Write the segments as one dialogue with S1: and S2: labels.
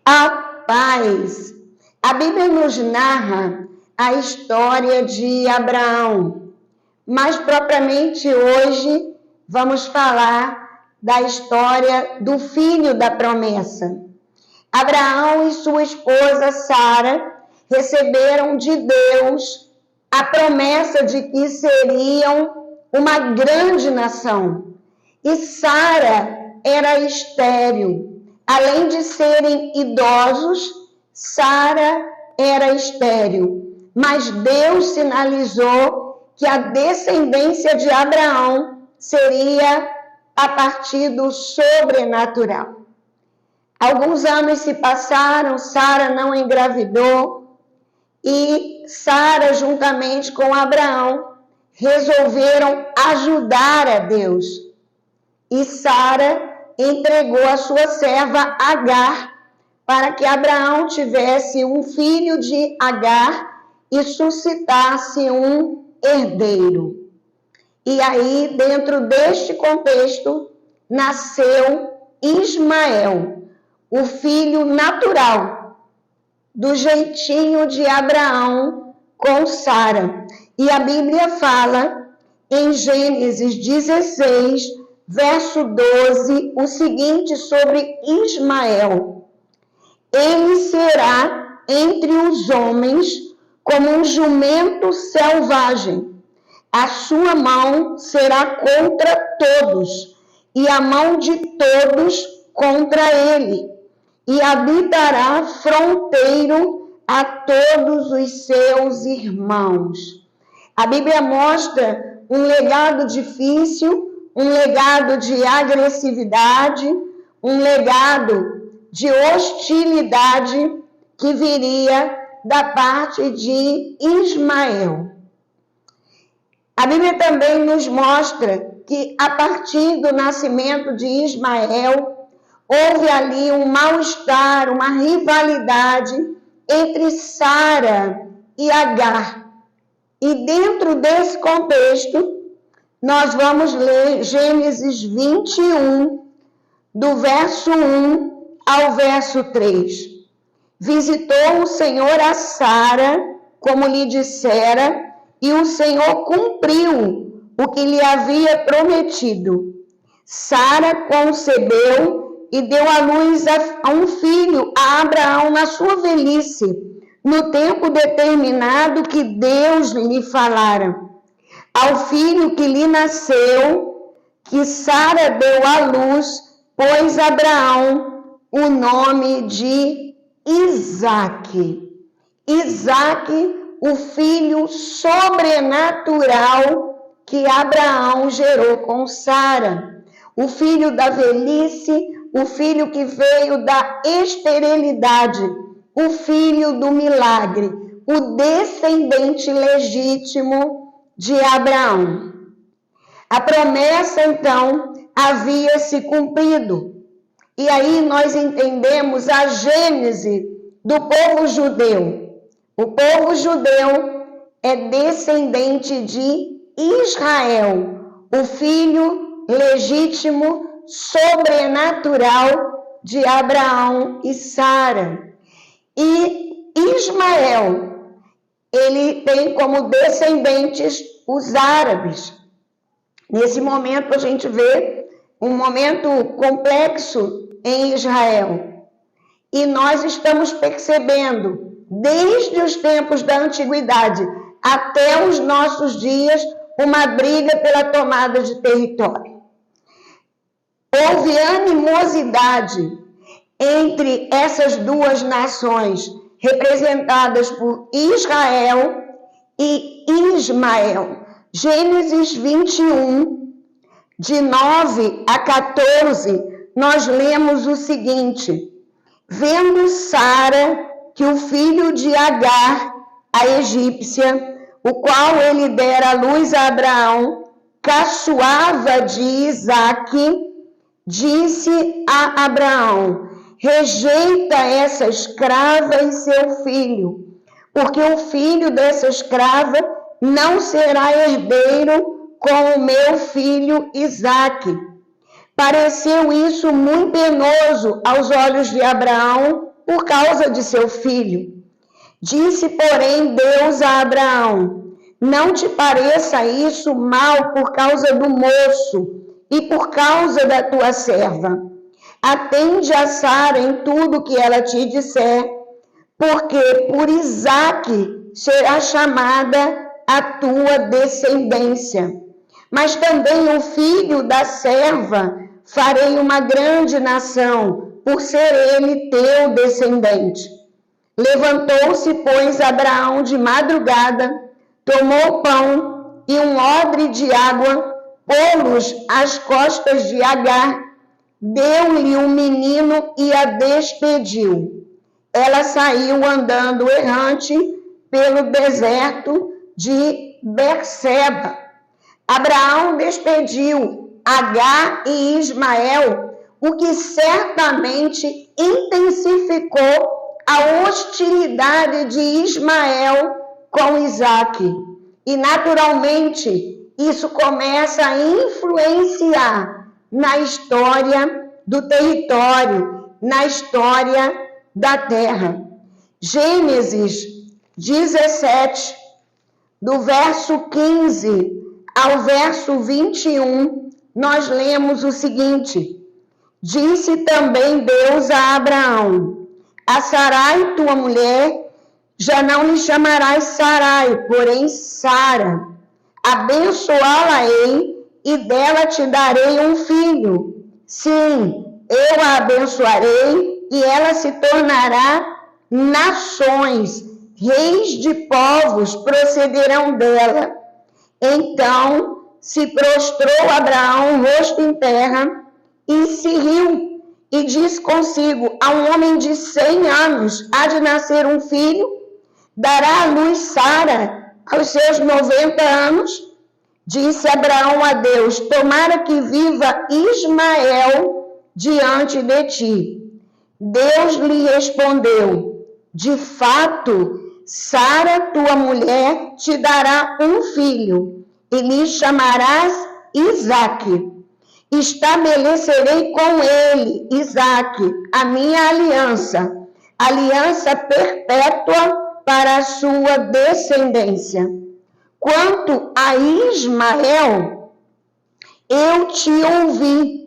S1: a paz. A Bíblia nos narra a história de Abraão, mas propriamente hoje vamos falar da história do filho da promessa. Abraão e sua esposa Sara receberam de Deus a promessa de que seriam uma grande nação. E Sara era estéril. Além de serem idosos, Sara era estéril. Mas Deus sinalizou que a descendência de Abraão seria a partir do sobrenatural. Alguns anos se passaram, Sara não engravidou e Sara, juntamente com Abraão, resolveram ajudar a Deus. E Sara entregou a sua serva Agar para que Abraão tivesse um filho de Agar e suscitasse um herdeiro. E aí, dentro deste contexto, nasceu Ismael, o filho natural do jeitinho de Abraão com Sara. E a Bíblia fala em Gênesis 16, verso 12, o seguinte sobre Ismael: ele será entre os homens como um jumento selvagem. A sua mão será contra todos, e a mão de todos contra ele. E habitará fronteiro a todos os seus irmãos. A Bíblia mostra um legado difícil, um legado de agressividade, um legado de hostilidade que viria da parte de Ismael. A Bíblia também nos mostra que a partir do nascimento de Ismael, houve ali um mal-estar, uma rivalidade entre Sara e Agar. E dentro desse contexto, nós vamos ler Gênesis 21, do verso 1 ao verso 3. Visitou o Senhor a Sara, como lhe dissera, e o Senhor cumpriu o que lhe havia prometido. Sara concebeu e deu à luz a um filho, a Abraão, na sua velhice, no tempo determinado que Deus lhe falara. Ao filho que lhe nasceu, que Sara deu à luz, pôs Abraão o nome de Isaque. Isaque, o filho sobrenatural que Abraão gerou com Sara. O filho da velhice, o filho que veio da esterilidade, o filho do milagre, o descendente legítimo de Abraão. A promessa, então, havia se cumprido. E aí nós entendemos a gênese do povo judeu. O povo judeu é descendente de Israel, o filho legítimo, sobrenatural de Abraão e Sara. E Ismael, ele tem como descendentes os árabes. Nesse momento a gente vê um momento complexo em Israel. E nós estamos percebendo, desde os tempos da antiguidade até os nossos dias, uma briga pela tomada de território. Houve animosidade entre essas duas nações, representadas por Israel e Ismael. Gênesis 21, de 9 a 14, nós lemos o seguinte: vendo Sara que o filho de Agar, a egípcia, o qual ele dera à luz a Abraão, caçoava de Isaque, disse a Abraão: rejeita essa escrava e seu filho, porque o filho dessa escrava não será herdeiro com o meu filho Isaque. Pareceu isso muito penoso aos olhos de Abraão por causa de seu filho. Disse, porém, Deus a Abraão: não te pareça isso mal por causa do moço e por causa da tua serva. Atende a Sara em tudo que ela te disser, porque por Isaque será chamada a tua descendência. Mas também o filho da serva farei uma grande nação, por ser ele teu descendente. Levantou-se, pois, Abraão de madrugada, tomou pão e um odre de água, pô-los às costas de Agar, deu-lhe um menino e a despediu. Ela saiu andando errante pelo deserto de Berseba. Abraão despediu Agar e Ismael, o que certamente intensificou a hostilidade de Ismael com Isaque. E, naturalmente, isso começa a influenciar na história do território, na história da terra. Gênesis 17, do verso 15 ao verso 21, nós lemos o seguinte: disse também Deus a Abraão: a Sarai, tua mulher, já não lhe chamarás Sarai, porém Sara. Abençoá-la-ei e dela te darei um filho. Sim, eu a abençoarei e ela se tornará nações, reis de povos procederão dela. Então se prostrou Abraão, rosto em terra, e se riu, e disse consigo: a um homem de 100 anos há de nascer um filho? Dará à luz Sara aos seus 90 anos? Disse Abraão a Deus: tomara que viva Ismael diante de ti. Deus lhe respondeu: de fato, Sara, tua mulher, te dará um filho, e lhe chamarás Isaque. Estabelecerei com ele, Isaque, a minha aliança, aliança perpétua para a sua descendência. Quanto a Ismael, eu te ouvi,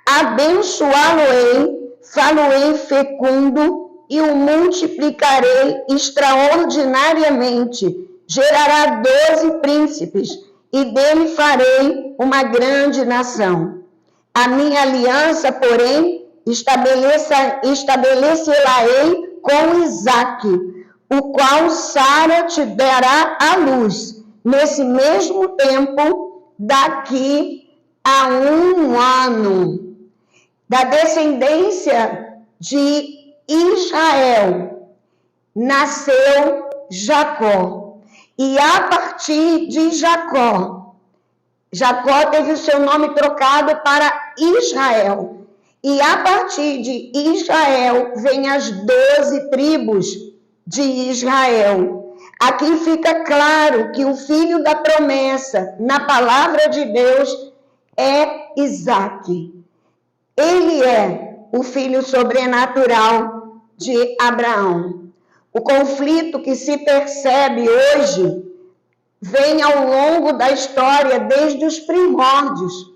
S1: abençoá-lo-ei, falo-ei fecundo, e o multiplicarei extraordinariamente. Gerará 12 príncipes, e dele farei uma grande nação. A minha aliança, porém, estabelecerá-ei com Isaque, o qual Sara te dará à luz, nesse mesmo tempo, daqui a 1 ano. Da descendência de Israel nasceu Jacó, e a partir de Jacó teve o seu nome trocado para Israel, e a partir de Israel vem as 12 tribos de Israel. Aqui fica claro que o filho da promessa na palavra de Deus é Isaque. Ele é o filho sobrenatural de Abraão. O conflito que se percebe hoje vem ao longo da história, desde os primórdios,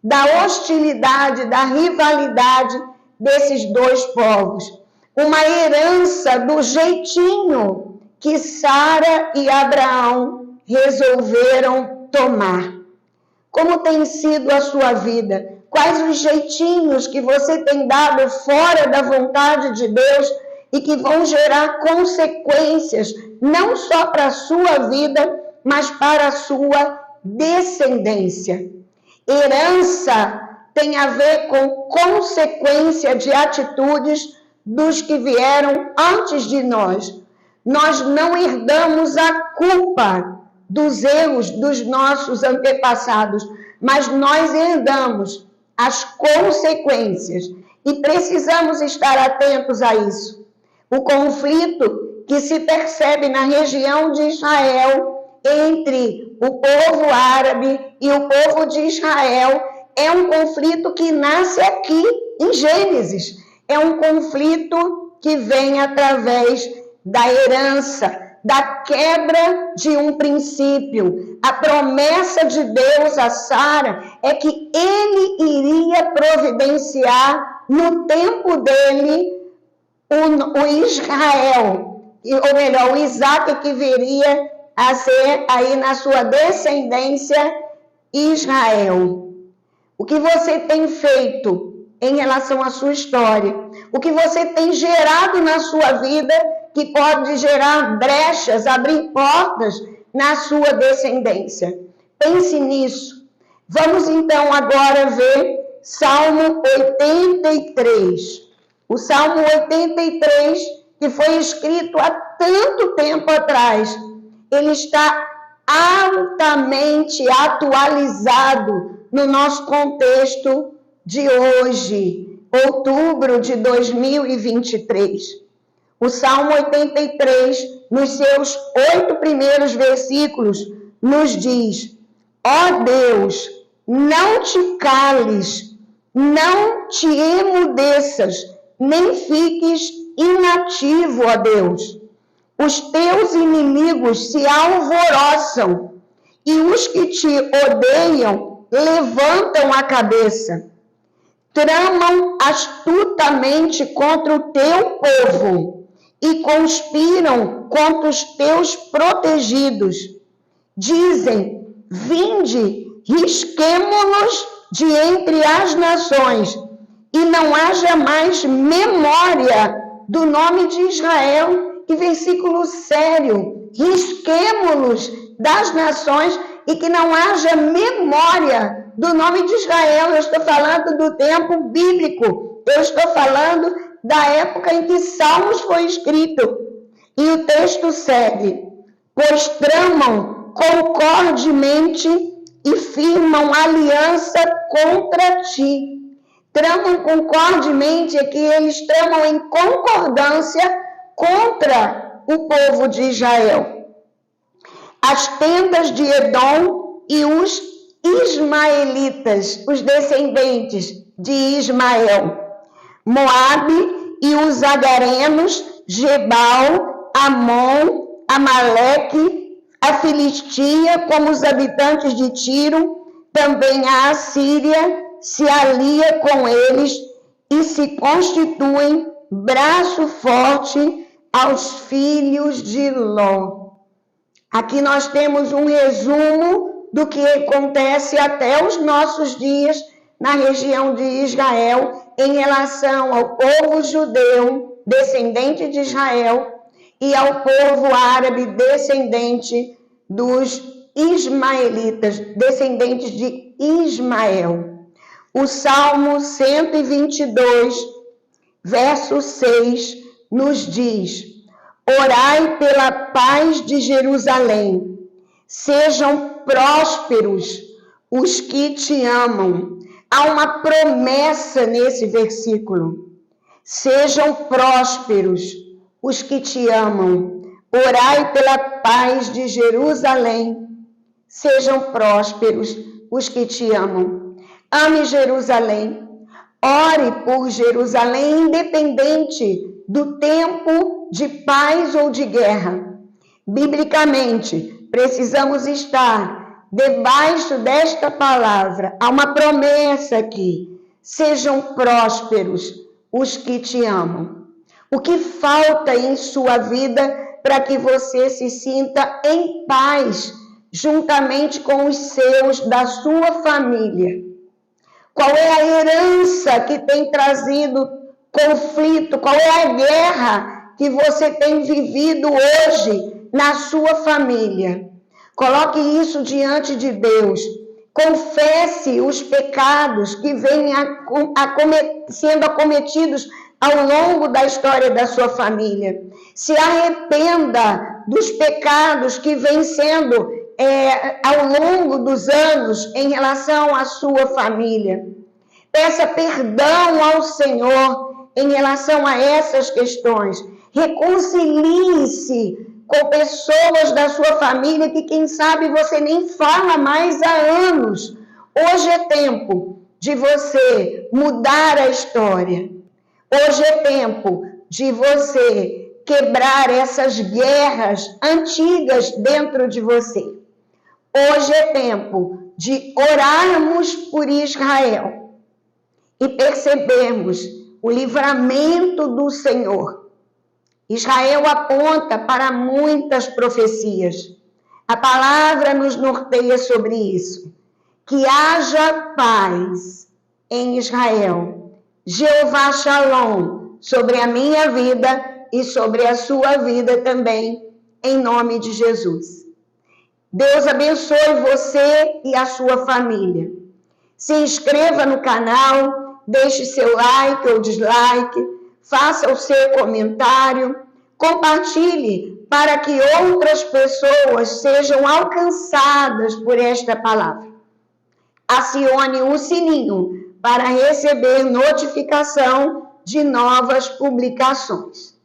S1: da hostilidade, da rivalidade desses dois povos. Uma herança do jeitinho que Sara e Abraão resolveram tomar. Como tem sido a sua vida? Quais os jeitinhos que você tem dado fora da vontade de Deus e que vão gerar consequências, não só para a sua vida, mas para a sua descendência? Herança tem a ver com consequência de atitudes dos que vieram antes de nós. Nós não herdamos a culpa dos erros dos nossos antepassados, mas nós herdamos as consequências e precisamos estar atentos a isso. O conflito que se percebe na região de Israel entre o povo árabe e o povo de Israel é um conflito que nasce aqui em Gênesis. É um conflito que vem através da herança, da quebra de um princípio. A promessa de Deus a Sara é que ele iria providenciar no tempo dele o Israel, ou melhor, o Isaac, que viria a ser aí na sua descendência Israel. O que você tem feito em relação à sua história? O que você tem gerado na sua vida que pode gerar brechas, abrir portas na sua descendência? Pense nisso. Vamos então agora ver Salmo 83. O Salmo 83, que foi escrito há tanto tempo atrás, ele está altamente atualizado no nosso contexto de hoje, outubro de 2023. O Salmo 83, nos seus 8 primeiros versículos, nos diz: ó Deus, não te cales, não te emudeças, nem fiques inativo, ó Deus. Os teus inimigos se alvoroçam e os que te odeiam levantam a cabeça. Tramam astutamente contra o teu povo e conspiram contra os teus protegidos. Dizem: vinde, risquemo-nos de entre as nações, e não haja mais memória do nome de Israel. Que versículo sério! Risquemo-nos das nações e que não haja memória do nome de Israel. Eu estou falando do tempo bíblico. Eu estou falando da época em que Salmos foi escrito. E o texto segue: pois tramam concordemente e firmam aliança contra ti. Tramam concordemente é que eles tramam em concordância contra o povo de Israel. As tendas de Edom e os ismaelitas, os descendentes de Ismael. Moabe e os agarenos, Gebal, Amon, Amaleque, a Filistia, como os habitantes de Tiro, também a Assíria se alia com eles e se constituem braço forte aos filhos de Ló. Aqui nós temos um resumo do que acontece até os nossos dias na região de Israel em relação ao povo judeu, descendente de Israel, e ao povo árabe, descendente dos ismaelitas, descendentes de Ismael. O Salmo 122, verso 6, nos diz: orai pela paz de Jerusalém, sejam prósperos os que te amam. Há uma promessa nesse versículo: sejam prósperos os que te amam. Orai pela paz de Jerusalém, sejam prósperos os que te amam. Ame Jerusalém. Ore por Jerusalém, independente do tempo de paz ou de guerra. Biblicamente, precisamos estar debaixo desta palavra. Há uma promessa aqui: sejam prósperos os que te amam. O que falta em sua vida para que você se sinta em paz juntamente com os seus, da sua família? Qual é a herança que tem trazido conflito? Qual é a guerra que você tem vivido hoje na sua família? Coloque isso diante de Deus. Confesse os pecados que vêm sendo acometidos ao longo da história da sua família. Se arrependa dos pecados que vêm sendo ao longo dos anos em relação à sua família. Peça perdão ao Senhor em relação a essas questões. Reconcilie-se com pessoas da sua família que, quem sabe, você nem fala mais há anos. Hoje é tempo de você mudar a história. Hoje é tempo de você quebrar essas guerras antigas dentro de você. Hoje é tempo de orarmos por Israel e percebermos o livramento do Senhor. Israel aponta para muitas profecias. A palavra nos norteia sobre isso. Que haja paz em Israel. Jeová Shalom sobre a minha vida e sobre a sua vida também, em nome de Jesus. Deus abençoe você e a sua família. Se inscreva no canal, deixe seu like ou dislike, faça o seu comentário, compartilhe para que outras pessoas sejam alcançadas por esta palavra. Acione o sininho para receber notificação de novas publicações.